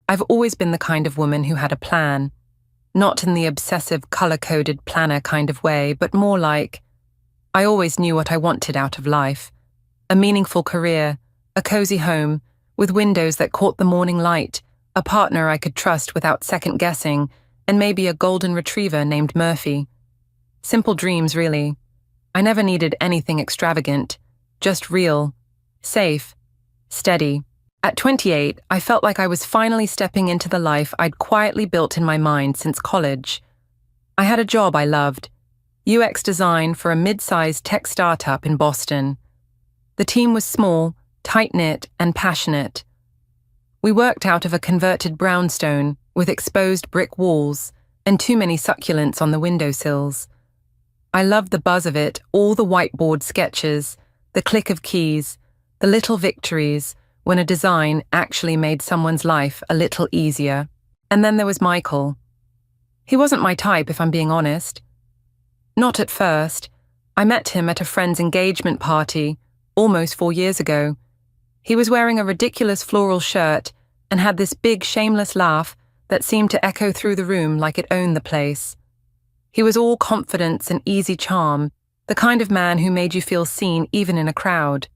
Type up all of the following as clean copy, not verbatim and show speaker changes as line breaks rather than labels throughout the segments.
I've always been the kind of woman who had a plan, not in the obsessive color-coded planner kind of way, but more like, I always knew what I wanted out of life. A meaningful career, a cozy home, with windows that caught the morning light, a partner I could trust without second-guessing, and maybe a golden retriever named Murphy. Simple dreams, really. I never needed anything extravagant, just real, safe, steady. At 28, I felt like I was finally stepping into the life I'd quietly built in my mind since college. I had a job I loved, UX design for a mid-sized tech startup in Boston. The team was small, tight-knit, and passionate. We worked out of a converted brownstone with exposed brick walls and too many succulents on the windowsills. I loved the buzz of it, all the whiteboard sketches, the click of keys, the little victories when a design actually made someone's life a little easier. And then there was Michael. He wasn't my type, if I'm being honest. Not at first. I met him at a friend's engagement party almost 4 years ago. He was wearing a ridiculous floral shirt and had this big, shameless laugh that seemed to echo through the room like it owned the place. He was all confidence and easy charm, the kind of man who made you feel seen even in a crowd.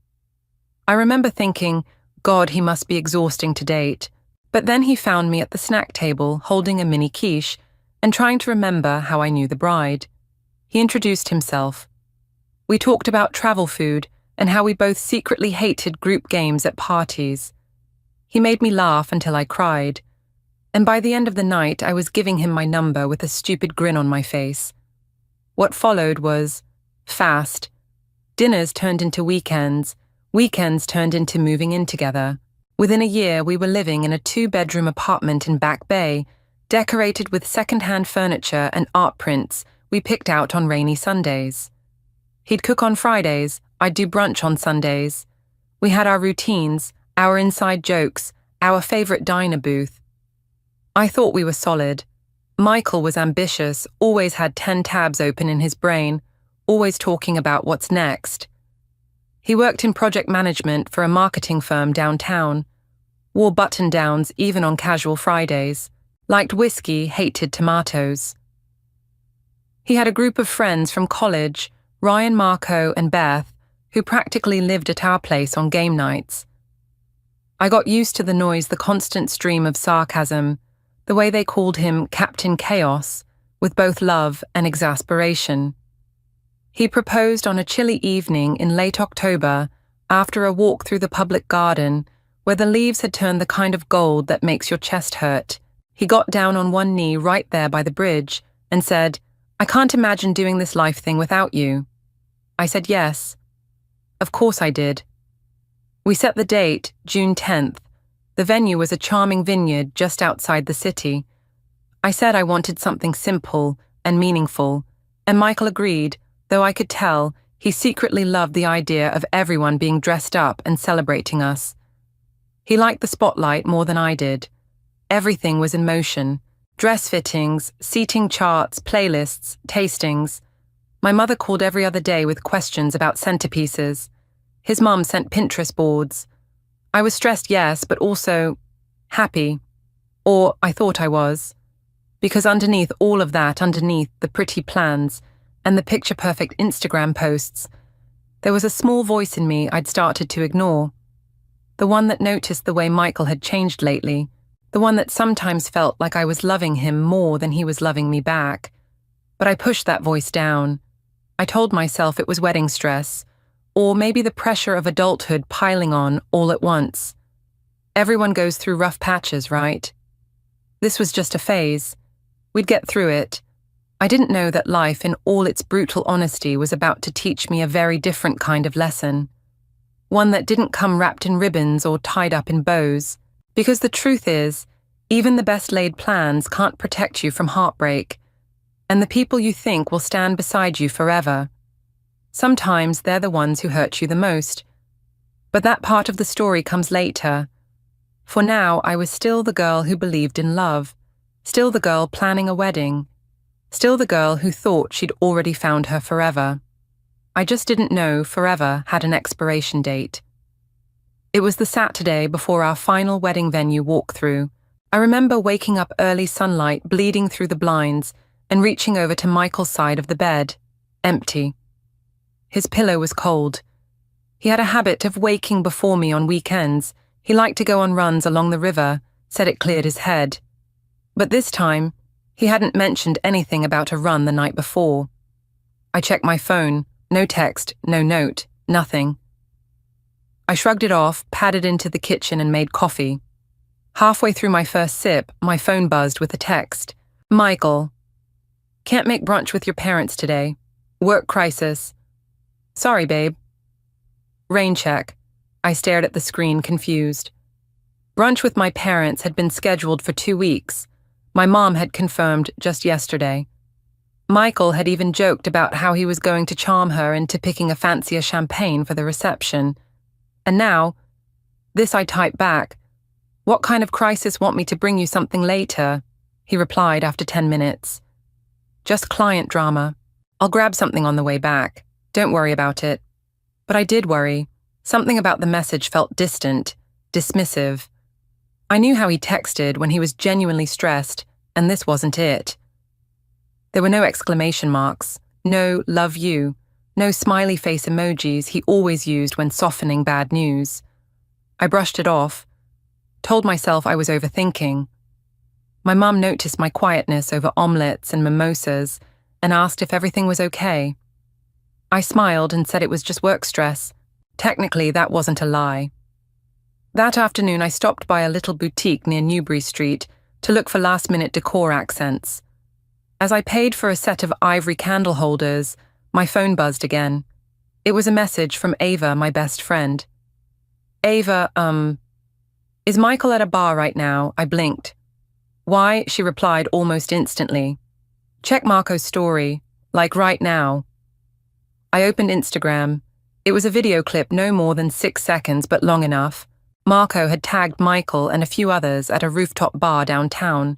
I remember thinking, God, he must be exhausting to date. But then he found me at the snack table holding a mini quiche and trying to remember how I knew the bride. He introduced himself. We talked about travel food and how we both secretly hated group games at parties. He made me laugh until I cried. And by the end of the night, I was giving him my number with a stupid grin on my face. What followed was fast. Dinners turned into weekends. Weekends turned into moving in together. Within a year, we were living in a 2-bedroom apartment in Back Bay, decorated with second-hand furniture and art prints we picked out on rainy Sundays. He'd cook on Fridays, I'd do brunch on Sundays. We had our routines, our inside jokes, our favorite diner booth. I thought we were solid. Michael was ambitious, always had 10 tabs open in his brain, always talking about what's next. He worked in project management for a marketing firm downtown, wore button-downs even on casual Fridays, liked whiskey, hated tomatoes. He had a group of friends from college, Ryan, Marco, and Beth, who practically lived at our place on game nights. I got used to the noise, the constant stream of sarcasm, the way they called him Captain Chaos, with both love and exasperation. He proposed on a chilly evening in late October after a walk through the public garden where the leaves had turned the kind of gold that makes your chest hurt. He got down on one knee right there by the bridge and said, "I can't imagine doing this life thing without you." I said yes. Of course I did. We set the date, June 10th. The venue was a charming vineyard just outside the city. I said I wanted something simple and meaningful, and Michael agreed, though I could tell he secretly loved the idea of everyone being dressed up and celebrating us. He liked the spotlight more than I did. Everything was in motion. Dress fittings, seating charts, playlists, tastings. My mother called every other day with questions about centerpieces. His mum sent Pinterest boards. I was stressed, yes, but also happy. Or I thought I was. Because underneath all of that, underneath the pretty plans and the picture-perfect Instagram posts, there was a small voice in me I'd started to ignore. The one that noticed the way Michael had changed lately. The one that sometimes felt like I was loving him more than he was loving me back. But I pushed that voice down. I told myself it was wedding stress, or maybe the pressure of adulthood piling on all at once. Everyone goes through rough patches, right? This was just a phase. We'd get through it. I didn't know that life in all its brutal honesty was about to teach me a very different kind of lesson. One that didn't come wrapped in ribbons or tied up in bows. Because the truth is, even the best laid plans can't protect you from heartbreak. And the people you think will stand beside you forever. Sometimes they're the ones who hurt you the most. But that part of the story comes later. For now, I was still the girl who believed in love. Still the girl planning a wedding. Still the girl who thought she'd already found her forever. I just didn't know forever had an expiration date. It was the Saturday before our final wedding venue walkthrough. I remember waking up early sunlight bleeding through the blinds and reaching over to Michael's side of the bed. Empty. His pillow was cold. He had a habit of waking before me on weekends. He liked to go on runs along the river, said it cleared his head. But this time, he hadn't mentioned anything about a run the night before. I checked my phone. No text, no note, nothing. I shrugged it off, padded into the kitchen and made coffee. Halfway through my first sip, my phone buzzed with a text. Michael. Can't make brunch with your parents today. Work crisis. Sorry, babe. Rain check. I stared at the screen, confused. Brunch with my parents had been scheduled for 2 weeks. My mom had confirmed just yesterday. Michael had even joked about how he was going to charm her into picking a fancier champagne for the reception. And now, this I typed back. What kind of crisis want me to bring you something later? He replied after 10 minutes. Just client drama. I'll grab something on the way back. Don't worry about it. But I did worry. Something about the message felt distant, dismissive. I knew how he texted when he was genuinely stressed, and this wasn't it. There were no exclamation marks, no love you, no smiley face emojis he always used when softening bad news. I brushed it off, told myself I was overthinking. My mum noticed my quietness over omelettes and mimosas and asked if everything was okay. I smiled and said it was just work stress. Technically, that wasn't a lie. That afternoon, I stopped by a little boutique near Newbury Street to look for last-minute decor accents. As I paid for a set of ivory candle holders, my phone buzzed again. It was a message from Ava, my best friend. Ava, is Michael at a bar right now? I blinked. Why? She replied almost instantly. Check Marco's story, like right now. I opened Instagram. It was a video clip no more than 6 seconds, but long enough. Marco had tagged Michael and a few others at a rooftop bar downtown.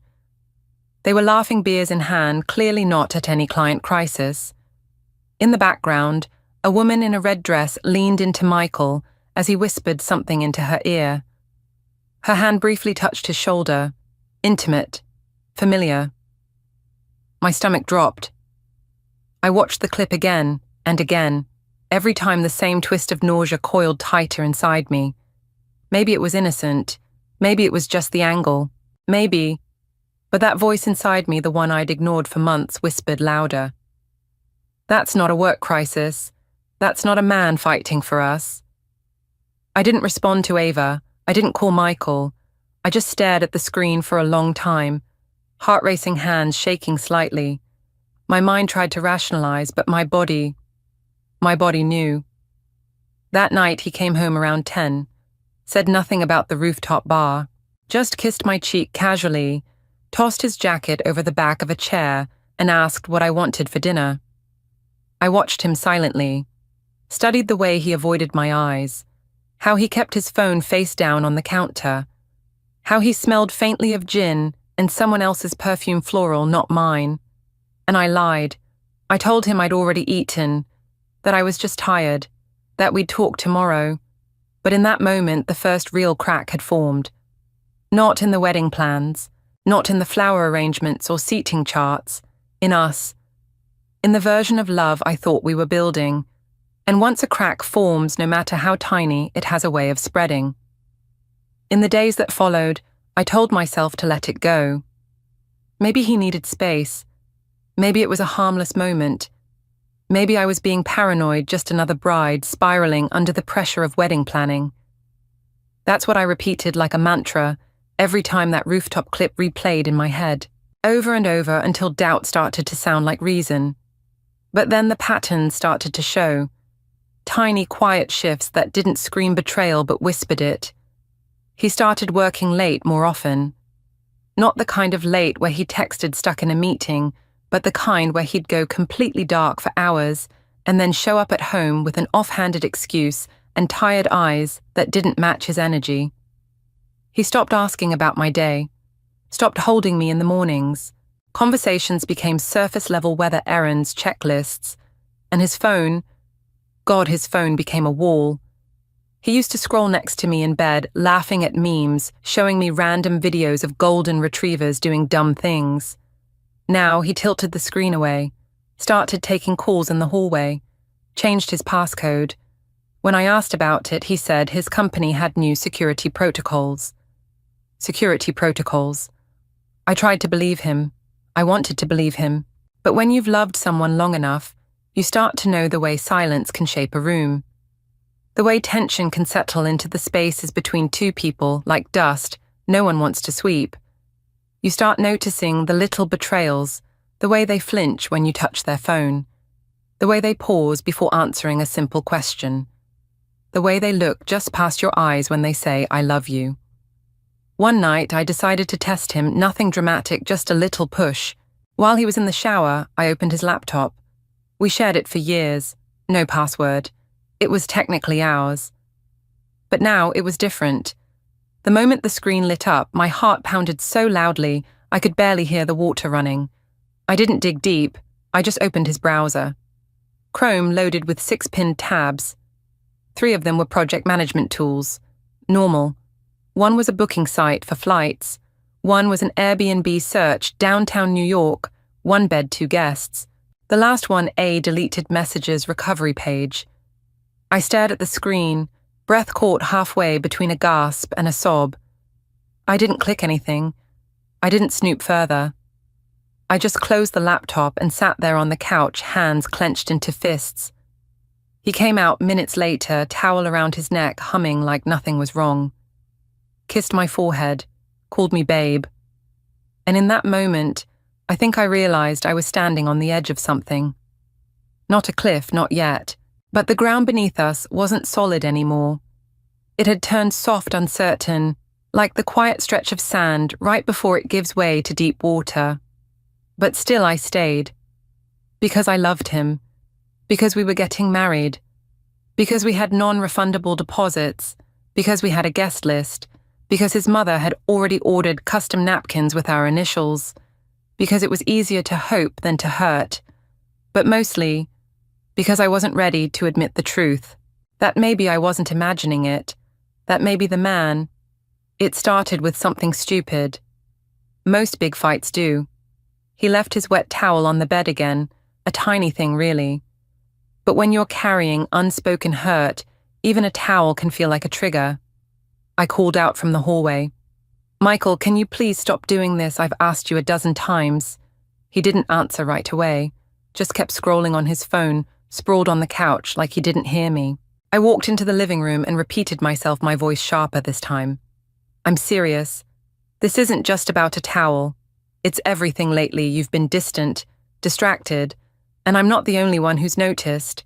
They were laughing, beers in hand, clearly not at any client crisis. In the background, a woman in a red dress leaned into Michael as he whispered something into her ear. Her hand briefly touched his shoulder. Intimate. Familiar. My stomach dropped. I watched the clip again and again, every time the same twist of nausea coiled tighter inside me. Maybe it was innocent. Maybe it was just the angle. Maybe. But that voice inside me, the one I'd ignored for months, whispered louder. That's not a work crisis. That's not a man fighting for us. I didn't respond to Ava. I didn't call Michael. I just stared at the screen for a long time, heart-racing hands shaking slightly. My mind tried to rationalize, but my body knew. That night he came home around 10, said nothing about the rooftop bar, just kissed my cheek casually, tossed his jacket over the back of a chair, and asked what I wanted for dinner. I watched him silently, studied the way he avoided my eyes, how he kept his phone face down on the counter, how he smelled faintly of gin and someone else's perfume floral, not mine. And I lied. I told him I'd already eaten, that I was just tired, that we'd talk tomorrow. But in that moment, the first real crack had formed. Not in the wedding plans, not in the flower arrangements or seating charts, in us, in the version of love I thought we were building. And once a crack forms, no matter how tiny, it has a way of spreading. In the days that followed, I told myself to let it go. Maybe he needed space. Maybe it was a harmless moment. Maybe I was being paranoid, just another bride spiraling under the pressure of wedding planning. That's what I repeated like a mantra every time that rooftop clip replayed in my head, over and over until doubt started to sound like reason. But then the patterns started to show. Tiny, quiet shifts that didn't scream betrayal but whispered it. He started working late more often. Not the kind of late where he texted stuck in a meeting, but the kind where he'd go completely dark for hours and then show up at home with an offhanded excuse and tired eyes that didn't match his energy. He stopped asking about my day, stopped holding me in the mornings. Conversations became surface-level weather errands, checklists, and his phone became a wall. He used to scroll next to me in bed, laughing at memes, showing me random videos of golden retrievers doing dumb things. Now he tilted the screen away, started taking calls in the hallway, changed his passcode. When I asked about it, he said his company had new security protocols. Security protocols. I tried to believe him. I wanted to believe him. But when you've loved someone long enough, you start to know the way silence can shape a room. The way tension can settle into the spaces between two people like dust no one wants to sweep. You start noticing the little betrayals, the way they flinch when you touch their phone, the way they pause before answering a simple question, the way they look just past your eyes when they say, "I love you." One night, I decided to test him, nothing dramatic, just a little push. While he was in the shower, I opened his laptop. We shared it for years, no password. It was technically ours. But now it was different. The moment the screen lit up, my heart pounded so loudly I could barely hear the water running. I didn't dig deep, I just opened his browser. Chrome loaded with 6-pinned tabs. 3 of them were project management tools. Normal. One was a booking site for flights. One was an Airbnb search, downtown New York, 1 bed, 2 guests. The last one, a deleted messages recovery page. I stared at the screen, breath caught halfway between a gasp and a sob. I didn't click anything. I didn't snoop further. I just closed the laptop and sat there on the couch, hands clenched into fists. He came out minutes later, towel around his neck, humming like nothing was wrong. Kissed my forehead, called me babe. And in that moment, I think I realized I was standing on the edge of something. Not a cliff, not yet. But the ground beneath us wasn't solid anymore. It had turned soft, uncertain, like the quiet stretch of sand right before it gives way to deep water. But still I stayed. Because I loved him. Because we were getting married. Because we had non-refundable deposits. Because we had a guest list. Because his mother had already ordered custom napkins with our initials. Because it was easier to hope than to hurt. But mostly, because I wasn't ready to admit the truth. That maybe I wasn't imagining it. That maybe the man. It started with something stupid. Most big fights do. He left his wet towel on the bed again, a tiny thing really. But when you're carrying unspoken hurt, even a towel can feel like a trigger. I called out from the hallway. "Michael, can you please stop doing this? I've asked you a dozen times." He didn't answer right away, just kept scrolling on his phone, sprawled on the couch like he didn't hear me. I walked into the living room and repeated myself, my voice sharper this time. "I'm serious. This isn't just about a towel. It's everything lately. You've been distant, distracted, and I'm not the only one who's noticed."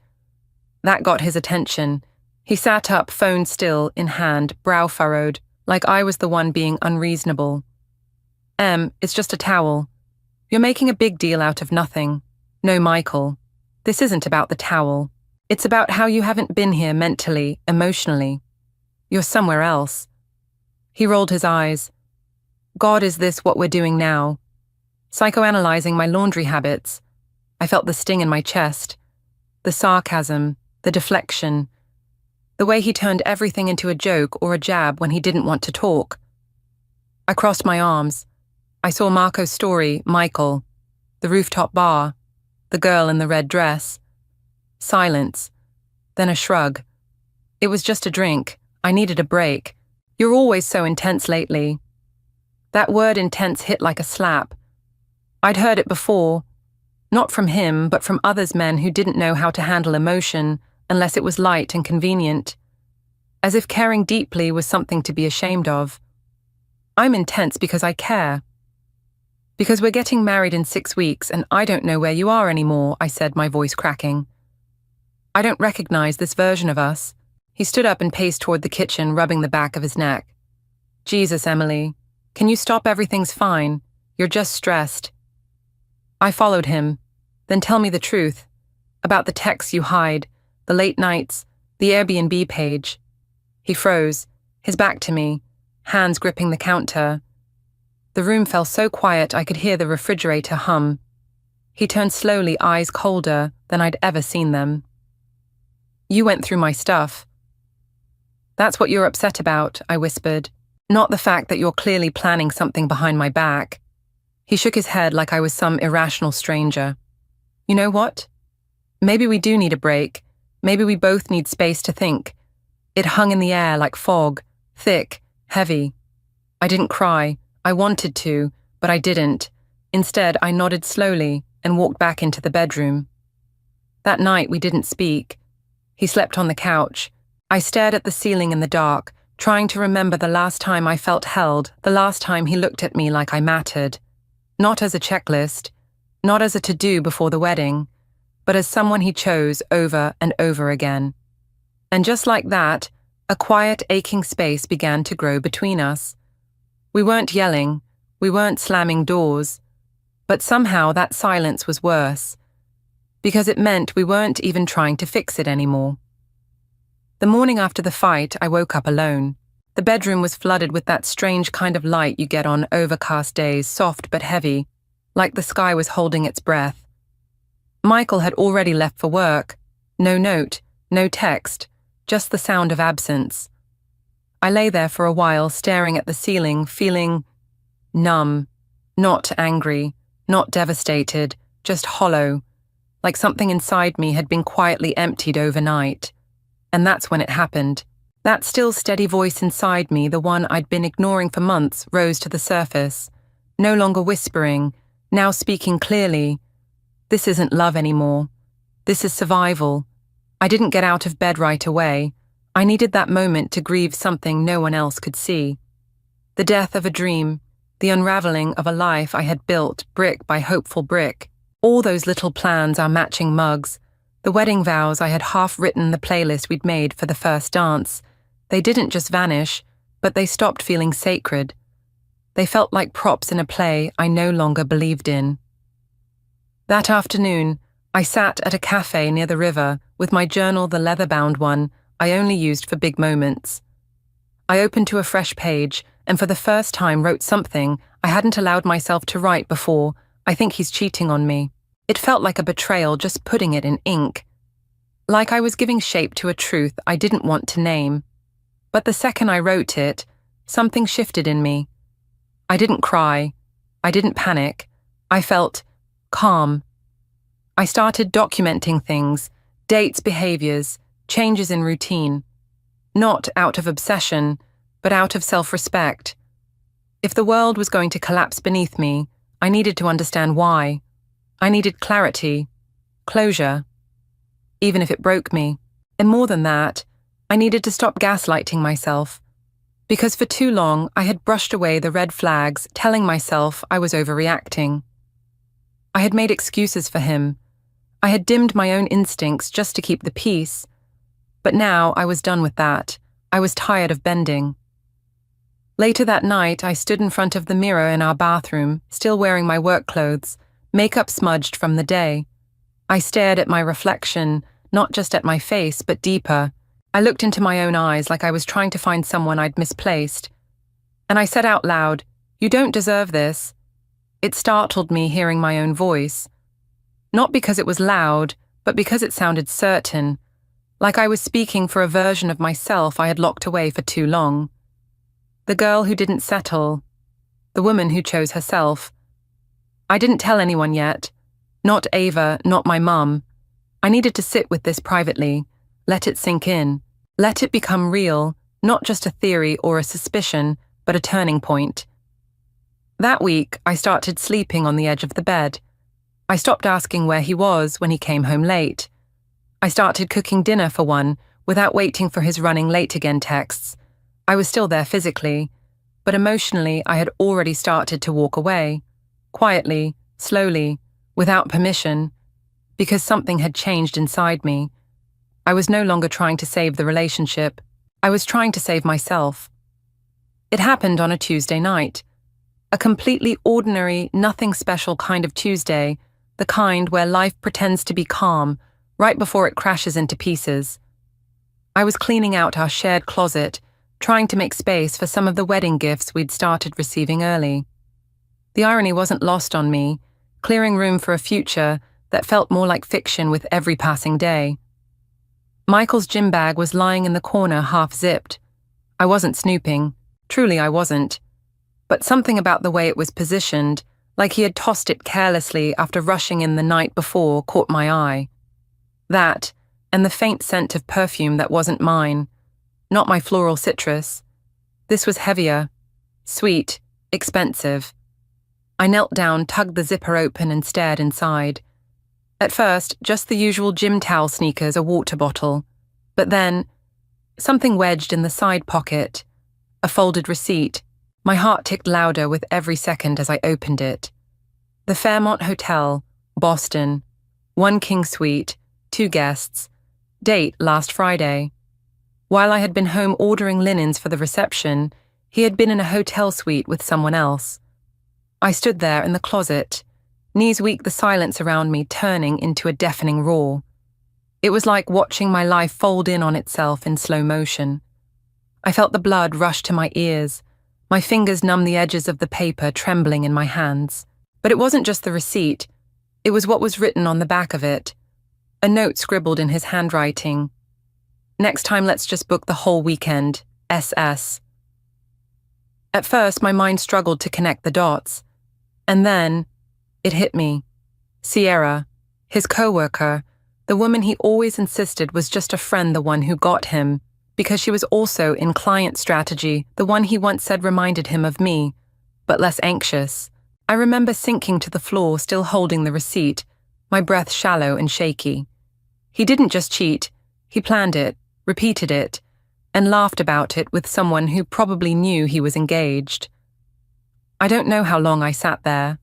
That got his attention. He sat up, phone still, in hand, brow furrowed, like I was the one being unreasonable. It's just a towel. You're making a big deal out of nothing. No, Michael. This isn't about the towel. It's about how you haven't been here mentally, emotionally. You're somewhere else." He rolled his eyes. "God, is this what we're doing now? Psychoanalyzing my laundry habits." I felt the sting in my chest, the sarcasm, the deflection, the way he turned everything into a joke or a jab when he didn't want to talk. I crossed my arms. I saw Marco's story, Michael, the rooftop bar, the girl in the red dress. Silence, then a shrug. "It was just a drink. I needed a break. You're always so intense lately." That word intense hit like a slap. I'd heard it before, not from him, but from others men who didn't know how to handle emotion unless it was light and convenient. As if caring deeply was something to be ashamed of. I'm intense because I care. "Because we're getting married in 6 weeks and I don't know where you are anymore," I said, my voice cracking. "I don't recognize this version of us." He stood up and paced toward the kitchen, rubbing the back of his neck. "Jesus, Emily, can you stop? Everything's fine. You're just stressed." I followed him. "Then tell me the truth. About the texts you hide, the late nights, the Airbnb page." He froze, his back to me, hands gripping the counter. The room fell so quiet I could hear the refrigerator hum. He turned slowly, eyes colder than I'd ever seen them. "You went through my stuff." That's what you're upset about, I whispered. Not the fact that you're clearly planning something behind my back. He shook his head like I was some irrational stranger. You know what? Maybe we do need a break. Maybe we both need space to think. It hung in the air like fog, thick, heavy. I didn't cry. I wanted to, but I didn't. Instead, I nodded slowly and walked back into the bedroom. That night, we didn't speak. He slept on the couch. I stared at the ceiling in the dark, trying to remember the last time I felt held, the last time he looked at me like I mattered. Not as a checklist, not as a to-do before the wedding, but as someone he chose over and over again. And just like that, a quiet, aching space began to grow between us. We weren't yelling, we weren't slamming doors, but somehow that silence was worse, because it meant we weren't even trying to fix it anymore. The morning after the fight, I woke up alone. The bedroom was flooded with that strange kind of light you get on overcast days, soft but heavy, like the sky was holding its breath. Michael had already left for work. No note, no text, just the sound of absence. I lay there for a while, staring at the ceiling, feeling numb, not angry, not devastated, just hollow, like something inside me had been quietly emptied overnight. And that's when it happened. That still steady voice inside me, the one I'd been ignoring for months, rose to the surface, no longer whispering, now speaking clearly. This isn't love anymore. This is survival. I didn't get out of bed right away. I needed that moment to grieve something no one else could see. The death of a dream, the unraveling of a life I had built brick by hopeful brick. All those little plans, our matching mugs, the wedding vows I had half-written, the playlist we'd made for the first dance. They didn't just vanish, but they stopped feeling sacred. They felt like props in a play I no longer believed in. That afternoon, I sat at a cafe near the river with my journal, the leather-bound one I only used for big moments. I opened to a fresh page and for the first time wrote something I hadn't allowed myself to write before. I think he's cheating on me. It felt like a betrayal just putting it in ink. Like I was giving shape to a truth I didn't want to name. But the second I wrote it, something shifted in me. I didn't cry. I didn't panic. I felt calm. I started documenting things, dates, behaviors, changes in routine. Not out of obsession, but out of self-respect. If the world was going to collapse beneath me, I needed to understand why. I needed clarity, closure, even if it broke me. And more than that, I needed to stop gaslighting myself. Because for too long, I had brushed away the red flags, telling myself I was overreacting. I had made excuses for him. I had dimmed my own instincts just to keep the peace. But now I was done with that. I was tired of bending. Later that night, I stood in front of the mirror in our bathroom, still wearing my work clothes, makeup smudged from the day. I stared at my reflection, not just at my face, but deeper. I looked into my own eyes like I was trying to find someone I'd misplaced. And I said out loud, "You don't deserve this." It startled me hearing my own voice. Not because it was loud, but because it sounded certain, like I was speaking for a version of myself I had locked away for too long. The girl who didn't settle. The woman who chose herself. I didn't tell anyone yet. Not Ava, not my mum. I needed to sit with this privately, let it sink in, let it become real, not just a theory or a suspicion, but a turning point. That week, I started sleeping on the edge of the bed. I stopped asking where he was when he came home late. I started cooking dinner for one, without waiting for his running late again texts. I was still there physically, but emotionally I had already started to walk away. Quietly, slowly, without permission, because something had changed inside me. I was no longer trying to save the relationship. I was trying to save myself. It happened on a Tuesday night. A completely ordinary, nothing special kind of Tuesday, the kind where life pretends to be calm right before it crashes into pieces. I was cleaning out our shared closet, trying to make space for some of the wedding gifts we'd started receiving early. The irony wasn't lost on me, clearing room for a future that felt more like fiction with every passing day. Michael's gym bag was lying in the corner half-zipped, I wasn't snooping. Truly, I wasn't. But something about the way it was positioned, like he had tossed it carelessly after rushing in the night before, caught my eye. That, and the faint scent of perfume that wasn't mine. Not my floral citrus. This was heavier, sweet, expensive. I knelt down, tugged the zipper open and stared inside. At first, just the usual gym towel sneakers, a water bottle. But then, something wedged in the side pocket. A folded receipt. My heart ticked louder with every second as I opened it. The Fairmont Hotel, Boston. 1 king suite, 2 guests. Date last Friday. While I had been home ordering linens for the reception, he had been in a hotel suite with someone else. I stood there in the closet, knees weak, the silence around me turning into a deafening roar. It was like watching my life fold in on itself in slow motion. I felt the blood rush to my ears, my fingers numb the edges of the paper trembling in my hands. But it wasn't just the receipt, it was what was written on the back of it. A note scribbled in his handwriting. Next time, let's just book the whole weekend. SS. At first, my mind struggled to connect the dots. And then, it hit me. Sierra, his co-worker, the woman he always insisted was just a friend, the one who got him, because she was also in client strategy, the one he once said reminded him of me, but less anxious. I remember sinking to the floor, still holding the receipt, my breath shallow and shaky. He didn't just cheat, he planned it, repeated it, and laughed about it with someone who probably knew he was engaged. I don't know how long I sat there.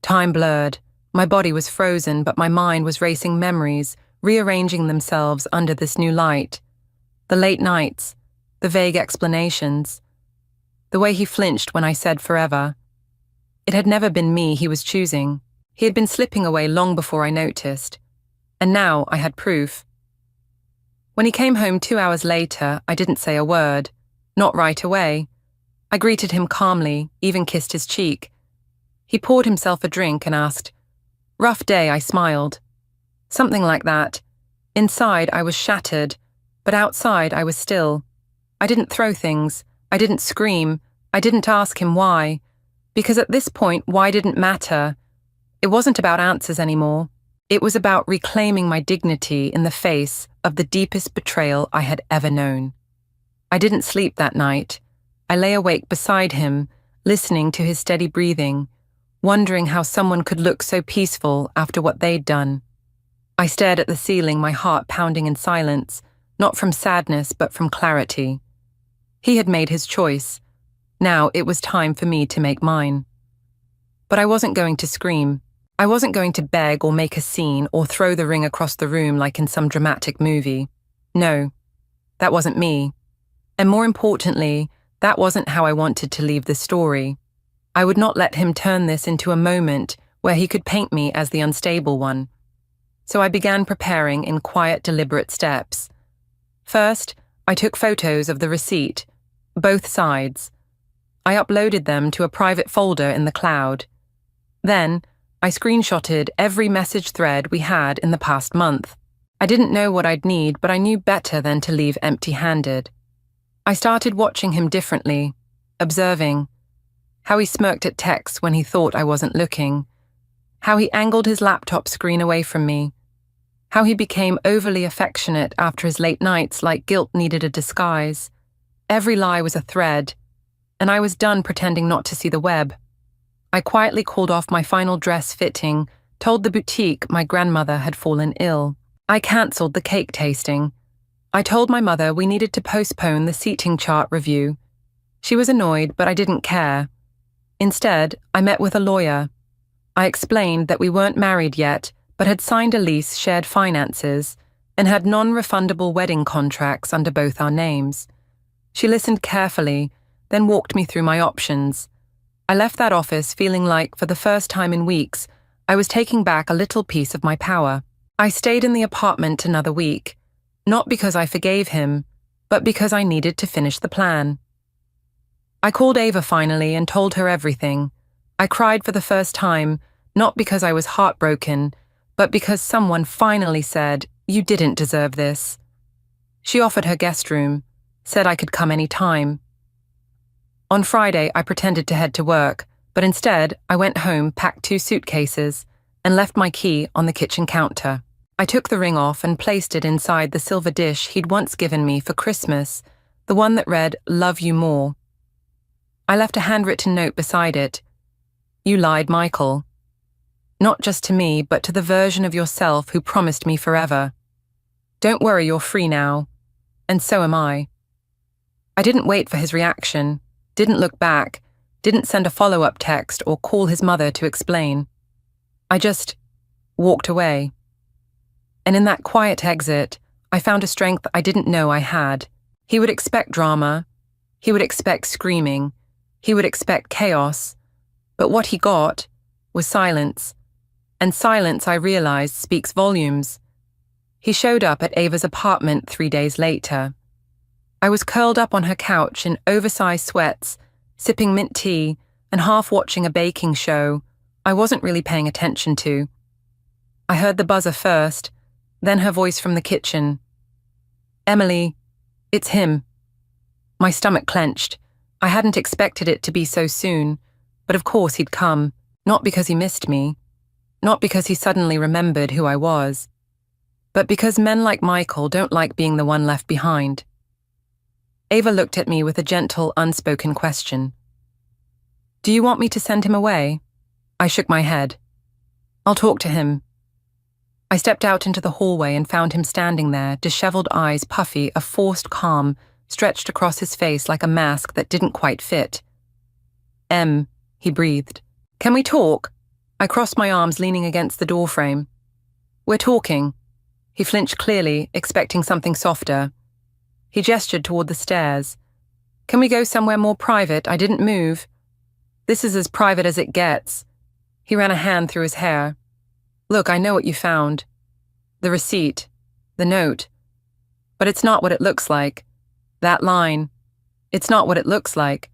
Time blurred. My body was frozen, but my mind was racing memories, rearranging themselves under this new light. The late nights, the vague explanations, the way he flinched when I said forever. It had never been me he was choosing. He had been slipping away long before I noticed. And now I had proof. When he came home 2 hours later, I didn't say a word. Not right away. I greeted him calmly, even kissed his cheek. He poured himself a drink and asked, "Rough day," I smiled. Something like that. Inside, I was shattered, but outside, I was still. I didn't throw things. I didn't scream. I didn't ask him why. Because at this point, why didn't matter. It wasn't about answers anymore. It was about reclaiming my dignity in the face of the deepest betrayal I had ever known. I didn't sleep that night. I lay awake beside him, listening to his steady breathing, wondering how someone could look so peaceful after what they'd done. I stared at the ceiling, my heart pounding in silence, not from sadness but from clarity. He had made his choice. Now it was time for me to make mine. But I wasn't going to scream. I wasn't going to beg or make a scene or throw the ring across the room like in some dramatic movie. No, that wasn't me. And more importantly, that wasn't how I wanted to leave the story. I would not let him turn this into a moment where he could paint me as the unstable one. So I began preparing in quiet, deliberate steps. First, I took photos of the receipt, both sides. I uploaded them to a private folder in the cloud. Then, I screenshotted every message thread we had in the past month. I didn't know what I'd need, but I knew better than to leave empty-handed. I started watching him differently, observing how he smirked at texts when he thought I wasn't looking, how he angled his laptop screen away from me, how he became overly affectionate after his late nights like guilt needed a disguise. Every lie was a thread, and I was done pretending not to see the web. I quietly called off my final dress fitting, told the boutique my grandmother had fallen ill. I cancelled the cake tasting. I told my mother we needed to postpone the seating chart review. She was annoyed, but I didn't care. Instead, I met with a lawyer. I explained that we weren't married yet, but had signed a lease, shared finances, and had non-refundable wedding contracts under both our names. She listened carefully, then walked me through my options. I left that office feeling like, for the first time in weeks, I was taking back a little piece of my power. I stayed in the apartment another week, not because I forgave him, but because I needed to finish the plan. I called Ava finally and told her everything. I cried for the first time, not because I was heartbroken, but because someone finally said, "You didn't deserve this." She offered her guest room, said I could come any time. On Friday, I pretended to head to work, but instead, I went home, packed 2 suitcases, and left my key on the kitchen counter. I took the ring off and placed it inside the silver dish he'd once given me for Christmas, the one that read, "Love you more." I left a handwritten note beside it. "You lied, Michael. Not just to me, but to the version of yourself who promised me forever. Don't worry, you're free now. And so am I." I didn't wait for his reaction, didn't look back, didn't send a follow-up text or call his mother to explain. I just walked away. And in that quiet exit, I found a strength I didn't know I had. He would expect drama. He would expect screaming. He would expect chaos. But what he got was silence. And silence, I realized, speaks volumes. He showed up at Ava's apartment 3 days later. I was curled up on her couch in oversized sweats, sipping mint tea and half watching a baking show I wasn't really paying attention to. I heard the buzzer first, then her voice from the kitchen. "Emily, it's him." My stomach clenched. I hadn't expected it to be so soon, but of course he'd come, not because he missed me, not because he suddenly remembered who I was, but because men like Michael don't like being the one left behind. Ava looked at me with a gentle, unspoken question. "Do you want me to send him away?" I shook my head. "I'll talk to him." I stepped out into the hallway and found him standing there, disheveled eyes puffy, a forced calm stretched across his face like a mask that didn't quite fit. He breathed. "Can we talk?" I crossed my arms, leaning against the doorframe. "We're talking." He flinched clearly, expecting something softer. He gestured toward the stairs. "Can we go somewhere more private? I didn't move." "This is as private as it gets." He ran a hand through his hair. "Look, I know what you found. The receipt. The note. But it's not what it looks like. That line. It's not what it looks like."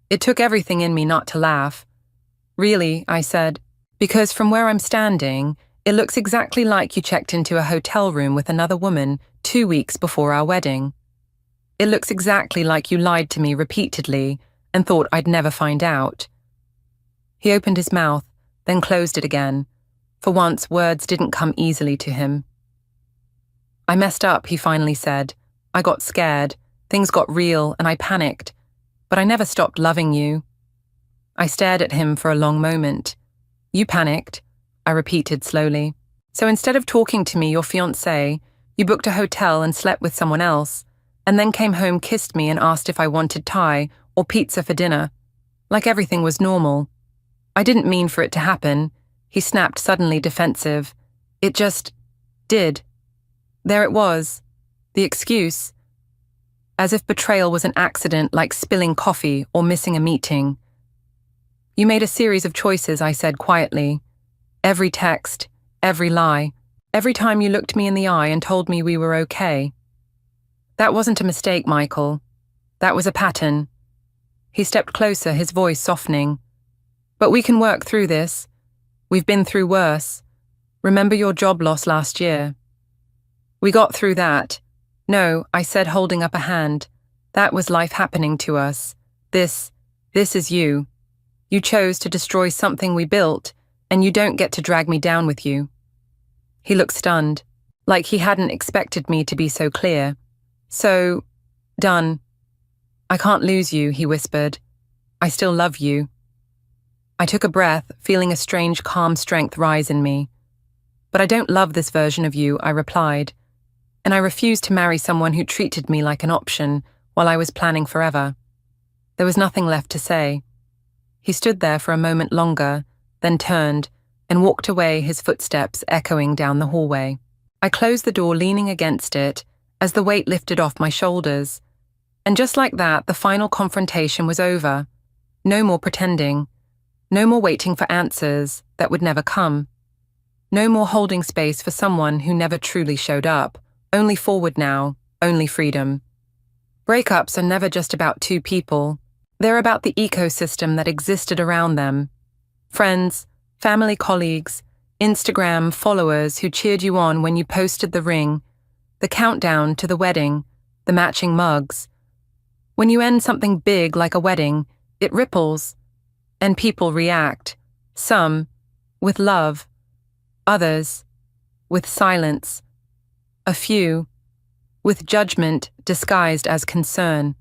It took everything in me not to laugh. "Really," I said, "because from where I'm standing, it looks exactly like you checked into a hotel room with another woman 2 weeks before our wedding. It looks exactly like you lied to me repeatedly and thought I'd never find out." He opened his mouth, then closed it again. For once, words didn't come easily to him. "I messed up," he finally said. "I got scared. Things got real, and I panicked. But I never stopped loving you." I stared at him for a long moment. "You panicked," I repeated slowly. "So instead of talking to me, your fiancé, you booked a hotel and slept with someone else, and then came home, kissed me, and asked if I wanted Thai or pizza for dinner. Like everything was normal. I didn't mean for it to happen." He snapped, suddenly defensive. "It just did. There it was. The excuse. As if betrayal was an accident like spilling coffee or missing a meeting." "You made a series of choices," I said quietly. "Every text, every lie, every time you looked me in the eye and told me we were okay. That wasn't a mistake, Michael. That was a pattern." He stepped closer, his voice softening. "But we can work through this. We've been through worse. Remember your job loss last year? We got through that." "No," I said, holding up a hand. "That was life happening to us. This is you. You chose to destroy something we built, and you don't get to drag me down with you." He looked stunned, like he hadn't expected me to be so clear. "So, done. I can't lose you," he whispered. "I still love you." I took a breath, feeling a strange calm strength rise in me. "But I don't love this version of you," I replied. "And I refused to marry someone who treated me like an option while I was planning forever." There was nothing left to say. He stood there for a moment longer, then turned and walked away, his footsteps echoing down the hallway. I closed the door, leaning against it as the weight lifted off my shoulders. And just like that, the final confrontation was over. No more pretending. No more waiting for answers that would never come. No more holding space for someone who never truly showed up. Only forward now, only freedom. Breakups are never just about two people. They're about the ecosystem that existed around them. Friends, family, colleagues, Instagram followers who cheered you on when you posted the ring, the countdown to the wedding, the matching mugs. When you end something big like a wedding, it ripples, and people react. Some with love, others with silence, a few with judgment disguised as concern.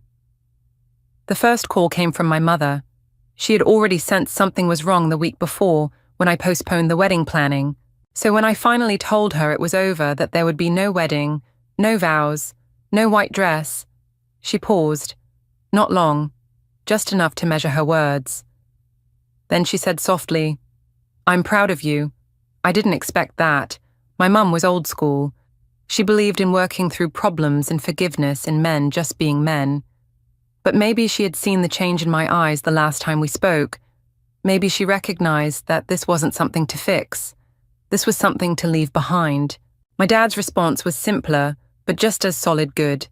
The first call came from my mother. She had already sensed something was wrong the week before when I postponed the wedding planning. So when I finally told her it was over, that there would be no wedding, no vows, no white dress, she paused. Not long, just enough to measure her words. Then she said softly, "I'm proud of you. I didn't expect that. My mum was old school. She believed in working through problems and forgiveness in men just being men. But maybe she had seen the change in my eyes the last time we spoke. Maybe she recognized that this wasn't something to fix. This was something to leave behind." My dad's response was simpler, but just as solid good.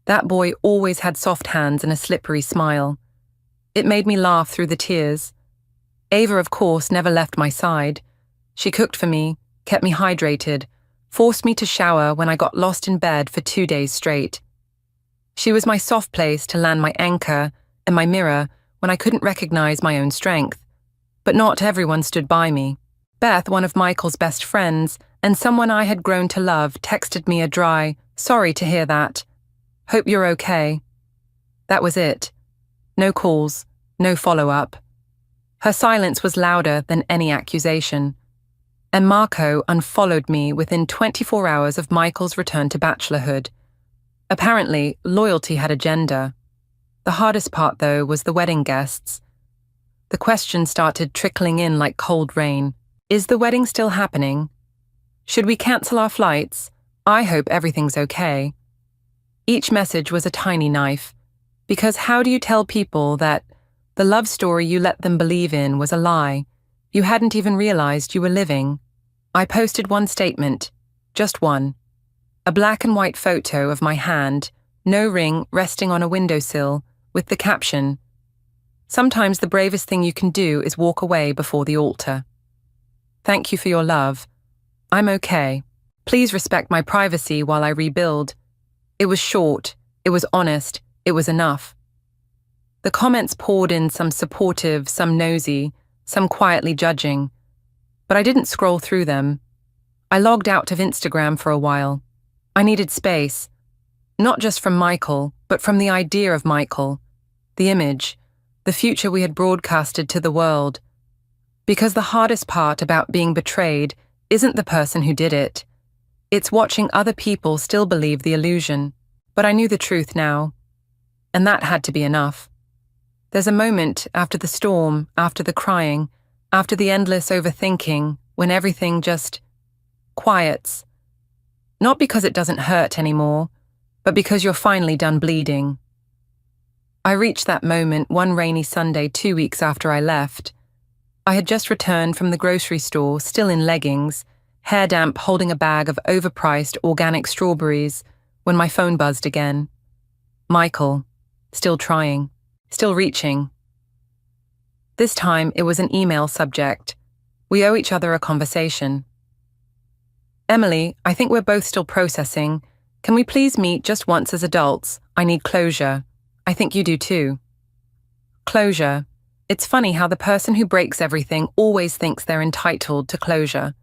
That boy always had soft hands and a slippery smile. It made me laugh through the tears. Ava, of course, never left my side. She cooked for me, kept me hydrated, forced me to shower when I got lost in bed for 2 days straight. She was my soft place to land my anchor and my mirror when I couldn't recognize my own strength. But not everyone stood by me. Beth, one of Michael's best friends, and someone I had grown to love, texted me a dry, "Sorry to hear that. Hope you're okay." That was it. No calls, no follow-up. Her silence was louder than any accusation. And Marco unfollowed me within 24 hours of Michael's return to bachelorhood. Apparently, loyalty had a gender. The hardest part, though, was the wedding guests. The questions started trickling in like cold rain. Is the wedding still happening? Should we cancel our flights? I hope everything's okay. Each message was a tiny knife, because how do you tell people that the love story you let them believe in was a lie you hadn't even realized you were living? I posted one statement, just one. A black and white photo of my hand, no ring, resting on a windowsill, with the caption, "Sometimes the bravest thing you can do is walk away before the altar. Thank you for your love. I'm okay. Please respect my privacy while I rebuild." It was short, it was honest, it was enough. The comments poured in, some supportive, some nosy, some quietly judging. But I didn't scroll through them. I logged out of Instagram for a while. I needed space, not just from Michael, but from the idea of Michael, the image, the future we had broadcasted to the world. Because the hardest part about being betrayed isn't the person who did it. It's watching other people still believe the illusion. But I knew the truth now, and that had to be enough. There's a moment after the storm, after the crying, after the endless overthinking, when everything just quiets. Not because it doesn't hurt anymore, but because you're finally done bleeding. I reached that moment one rainy Sunday 2 weeks after I left. I had just returned from the grocery store, still in leggings, hair damp, holding a bag of overpriced organic strawberries, when my phone buzzed again. Michael, still trying, still reaching. This time it was an email subject. We owe each other a conversation. "Emily, I think we're both still processing. Can we please meet just once as adults? I need closure. I think you do too." Closure. It's funny how the person who breaks everything always thinks they're entitled to closure.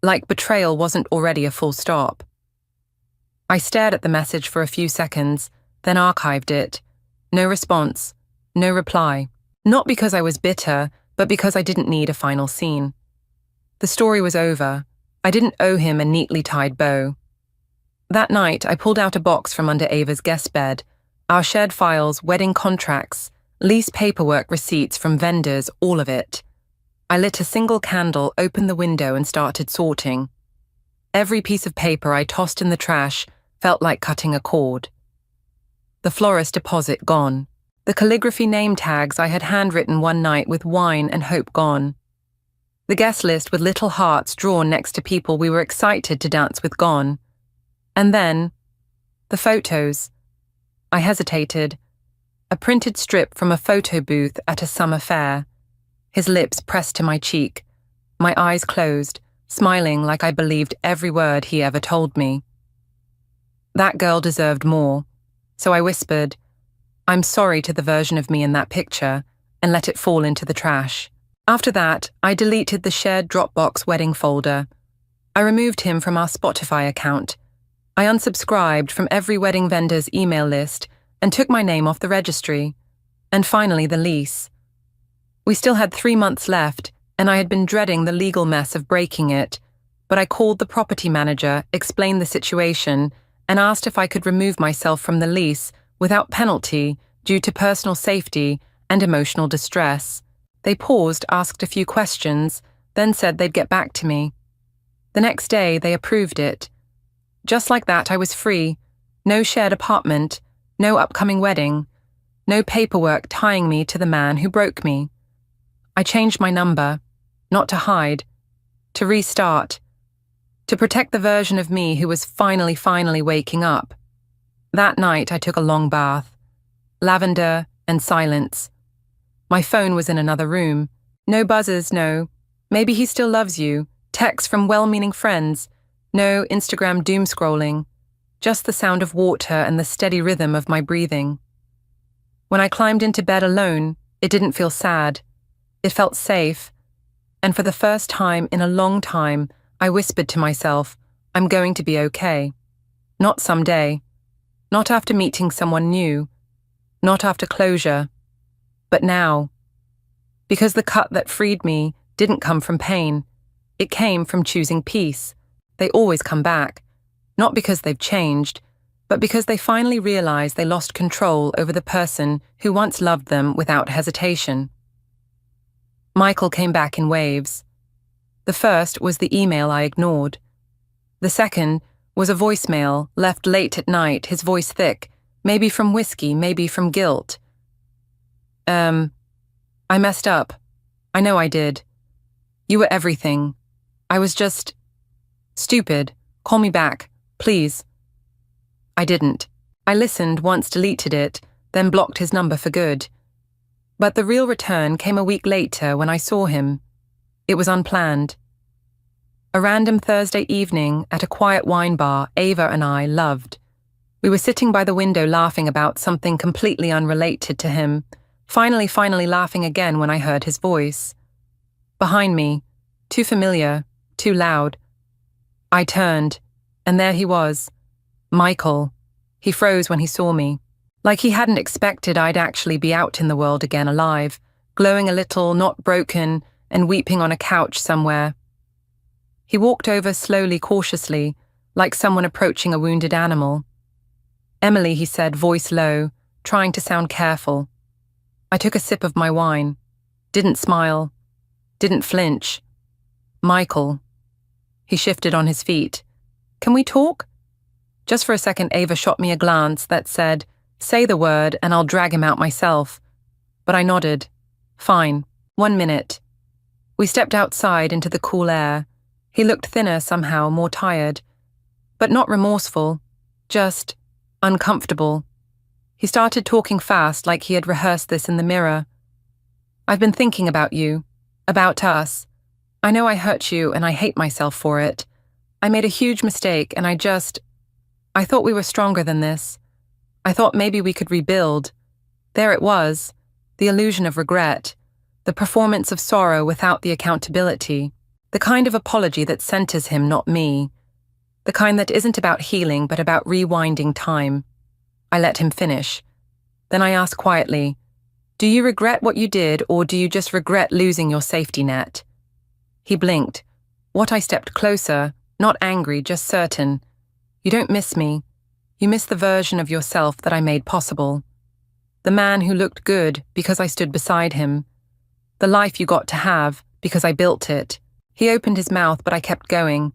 Like betrayal wasn't already a full stop. I stared at the message for a few seconds, then archived it. No response, no reply. Not because I was bitter, but because I didn't need a final scene. The story was over. I didn't owe him a neatly tied bow. That night, I pulled out a box from under Ava's guest bed. Our shared files, wedding contracts, lease paperwork, receipts from vendors, all of it. I lit a single candle, opened the window, and started sorting. Every piece of paper I tossed in the trash felt like cutting a cord. The florist deposit gone. The calligraphy name tags I had handwritten one night with wine and hope gone. The guest list with little hearts drawn next to people we were excited to dance with gone. And then, the photos. I hesitated. A printed strip from a photo booth at a summer fair. His lips pressed to my cheek, my eyes closed, smiling like I believed every word he ever told me. That girl deserved more. So I whispered, "I'm sorry," to the version of me in that picture, and let it fall into the trash. After that, I deleted the shared Dropbox wedding folder. I removed him from our Spotify account. I unsubscribed from every wedding vendor's email list and took my name off the registry. And finally, the lease. We still had 3 months left, and I had been dreading the legal mess of breaking it, but I called the property manager, explained the situation, and asked if I could remove myself from the lease without penalty due to personal safety and emotional distress. They paused, asked a few questions, then said they'd get back to me. The next day, they approved it. Just like that, I was free. No shared apartment, no upcoming wedding, no paperwork tying me to the man who broke me. I changed my number, not to hide, to restart, to protect the version of me who was finally waking up. That night, I took a long bath. Lavender and silence. My phone was in another room. No buzzers, no. Maybe he still loves you. Texts from well-meaning friends. No Instagram doom scrolling. Just the sound of water and the steady rhythm of my breathing. When I climbed into bed alone, it didn't feel sad. It felt safe. And for the first time in a long time, I whispered to myself, I'm going to be okay. Not someday. Not after meeting someone new. Not after closure. But now. Because the cut that freed me didn't come from pain. It came from choosing peace. They always come back. Not because they've changed, but because they finally realize they lost control over the person who once loved them without hesitation. Michael came back in waves. The first was the email I ignored. The second was a voicemail left late at night, his voice thick, maybe from whiskey, maybe from guilt. I messed up. I know I did. You were everything. I was just stupid. Call me back, please. I didn't. I listened, once deleted it, then blocked his number for good. But the real return came a week later when I saw him. It was unplanned. A random Thursday evening at a quiet wine bar Ava and I loved. We were sitting by the window laughing about something completely unrelated to him, finally laughing again when I heard his voice. Behind me, too familiar, too loud. I turned, and there he was, Michael. He froze when he saw me, like he hadn't expected I'd actually be out in the world again alive, glowing a little, not broken, and weeping on a couch somewhere. He walked over slowly, cautiously, like someone approaching a wounded animal. Emily, he said, voice low, trying to sound careful. I took a sip of my wine, didn't smile, didn't flinch. Michael. He shifted on his feet. Can we talk? Just for a second, Ava shot me a glance that said, say the word and I'll drag him out myself. But I nodded. Fine. 1 minute. We stepped outside into the cool air. He looked thinner somehow, more tired. But not remorseful. Just uncomfortable. He started talking fast like he had rehearsed this in the mirror. I've been thinking about you. About us. I know I hurt you and I hate myself for it. I made a huge mistake and I thought we were stronger than this. I thought maybe we could rebuild. There it was, the illusion of regret, the performance of sorrow without the accountability, the kind of apology that centers him, not me, the kind that isn't about healing but about rewinding time. I let him finish. Then I asked quietly, do you regret what you did or do you just regret losing your safety net? He blinked. What? I stepped closer, not angry, just certain. You don't miss me. You miss the version of yourself that I made possible. The man who looked good because I stood beside him. The life you got to have because I built it. He opened his mouth, but I kept going.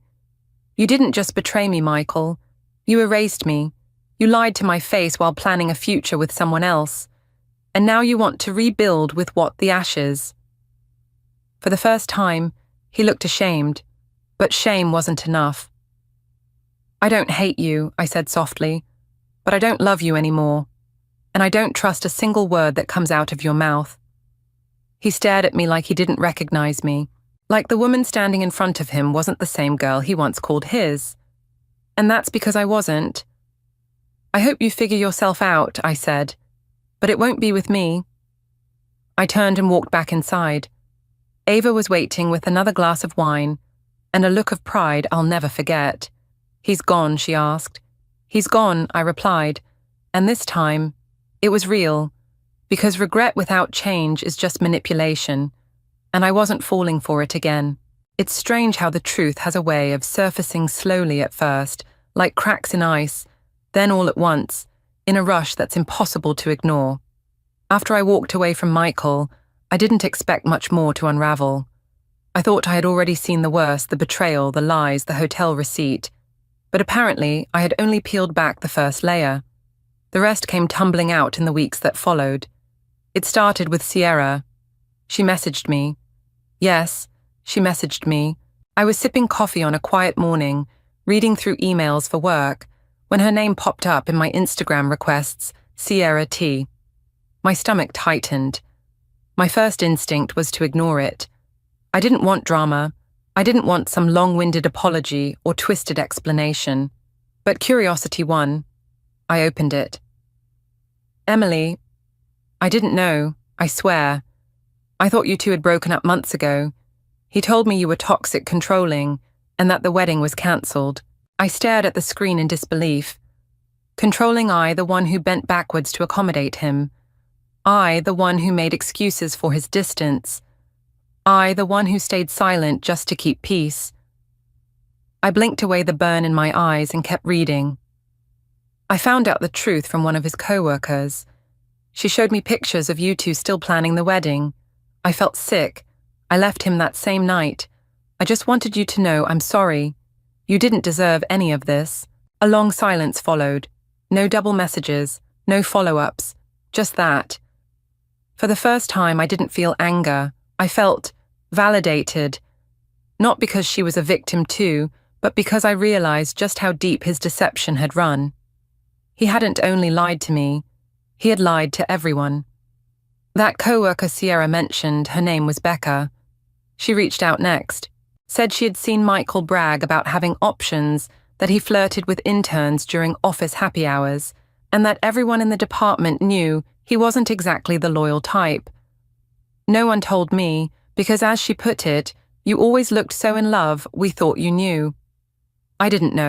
You didn't just betray me, Michael. You erased me. You lied to my face while planning a future with someone else. And now you want to rebuild with what? The ashes. For the first time, he looked ashamed, but shame wasn't enough. I don't hate you, I said softly, but I don't love you anymore, and I don't trust a single word that comes out of your mouth. He stared at me like he didn't recognize me, like the woman standing in front of him wasn't the same girl he once called his. And that's because I wasn't. I hope you figure yourself out, I said. But it won't be with me. I turned and walked back inside. Ava was waiting with another glass of wine and a look of pride I'll never forget. He's gone, she asked. He's gone, I replied. And this time, it was real, because regret without change is just manipulation, and I wasn't falling for it again. It's strange how the truth has a way of surfacing slowly at first, like cracks in ice, then all at once, in a rush that's impossible to ignore. After I walked away from Michael, I didn't expect much more to unravel. I thought I had already seen the worst, the betrayal, the lies, the hotel receipt. But apparently, I had only peeled back the first layer. The rest came tumbling out in the weeks that followed. It started with Sierra. She messaged me. Yes, she messaged me. I was sipping coffee on a quiet morning, reading through emails for work, when her name popped up in my Instagram requests, Sierra T. My stomach tightened. My first instinct was to ignore it. I didn't want drama. I didn't want some long-winded apology or twisted explanation. But curiosity won. I opened it. Emily, I didn't know, I swear. I thought you two had broken up months ago. He told me you were toxic controlling and that the wedding was cancelled. I stared at the screen in disbelief. Controlling I, the one who bent backwards to accommodate him. I, the one who made excuses for his distance. I, the one who stayed silent just to keep peace. I blinked away the burn in my eyes and kept reading. I found out the truth from one of his co-workers. She showed me pictures of you two still planning the wedding. I felt sick. I left him that same night. I just wanted you to know I'm sorry. You didn't deserve any of this. A long silence followed. No double messages, no follow-ups, just that. For the first time, I didn't feel anger. I felt validated. Not because she was a victim too, but because I realized just how deep his deception had run. He hadn't only lied to me, he had lied to everyone. That co-worker Sierra mentioned, her name was Becca. She reached out next, said she had seen Michael brag about having options, that he flirted with interns during office happy hours, and that everyone in the department knew he wasn't exactly the loyal type. No one told me, because as she put it, you always looked so in love, we thought you knew. I didn't know.